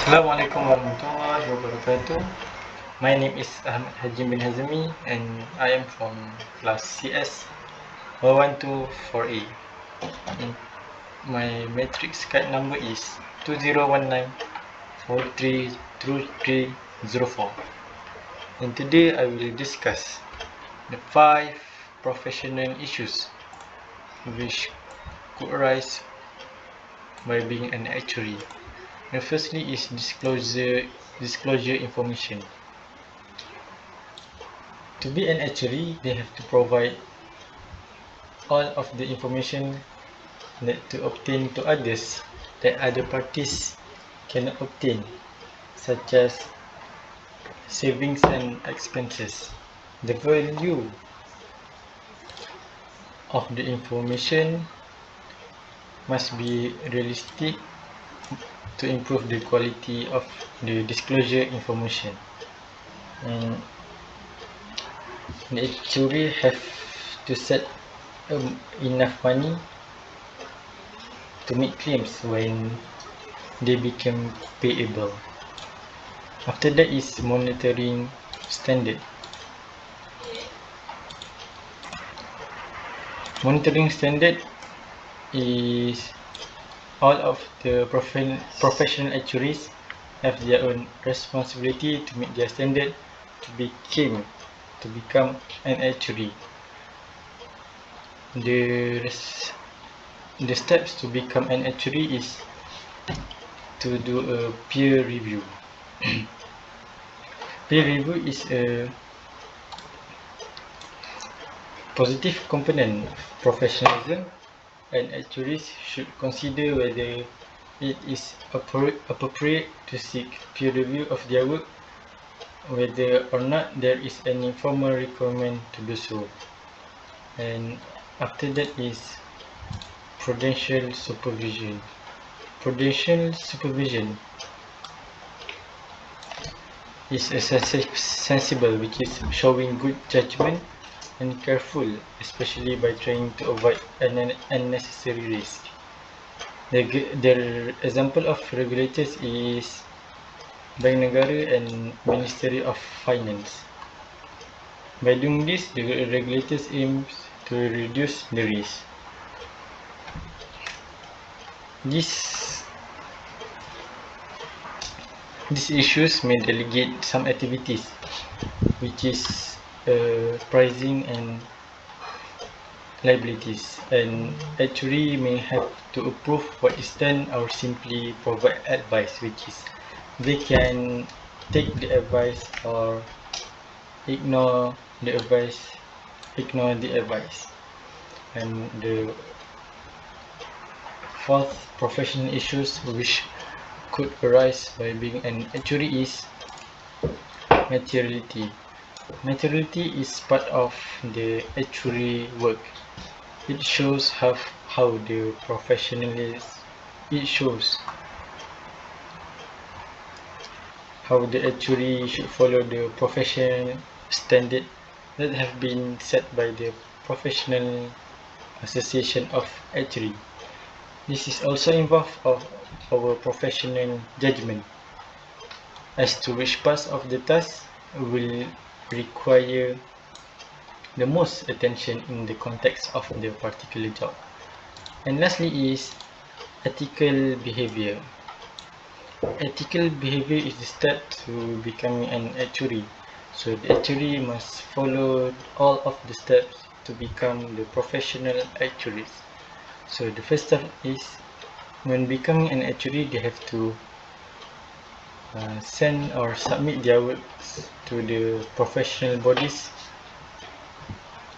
Assalamualaikum warahmatullahi wabarakatuh. My name is Ahmad Hajim bin Hazmi and I am from class CS 112-4A. My matrix card number is 2019-432304. And today I will discuss the 5 professional issues which could arise by being an actuary. The firstly is disclosure information. To be an actuary, they have to provide all of the information that to obtain to others that other parties cannot obtain, such as savings and expenses. The value of the information must be realistic to improve the quality of the disclosure information. And the actuary have to set enough money to make claims when they become payable. After that is monitoring standard. Monitoring standard is all of the professional actuaries have their own responsibility to meet their standard to become an actuary. The steps to become an actuary is to do a peer review. Peer review is a positive component of professionalism, and actuaries should consider whether it is appropriate to seek peer review of their work, whether or not there is any formal requirement to do so. And after that is prudential supervision. Prudential supervision is a sensible, which is showing good judgment and careful, especially by trying to avoid unnecessary risk. The example of regulators is Bank Negara and Ministry of Finance. By doing this, the regulators aims to reduce the risk. These issues may delegate some activities, which is pricing and liabilities, and actuary may have to approve what is done or simply provide advice, which is they can take the advice or ignore the advice. And the fourth professional issues which could arise by being an actuary is materiality. Materiality is part of the actuary work. It shows how the how the actuary should follow the professional standard that have been set by the Professional Association of Actuary. This is also involved of our professional judgment as to which parts of the task will require the most attention in the context of the particular job. And lastly is ethical behavior. Ethical behavior is the step to becoming an actuary. So the actuary must follow all of the steps to become the professional actuaries. So the first step is when becoming an actuary, they have to send or submit their works to the professional bodies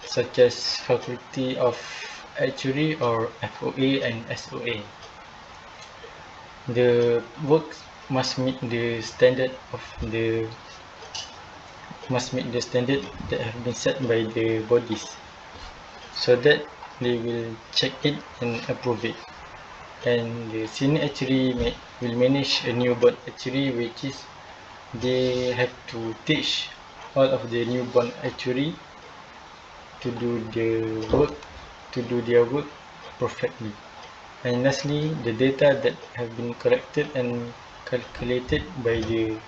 such as Faculty of Actuary or FOA and SOA. The works must meet the standard that have been set by the bodies, so that they will check it and approve it. And the senior actuary will manage a newborn actuary, which is they have to teach all of the newborn actuary to do their work perfectly. And lastly, the data that have been collected and calculated by the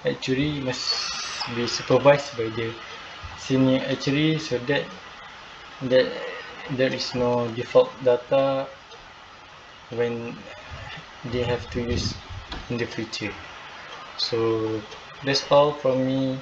actuary must be supervised by the senior actuary, so that there is no default data when they have to use in the future. So that's all from me.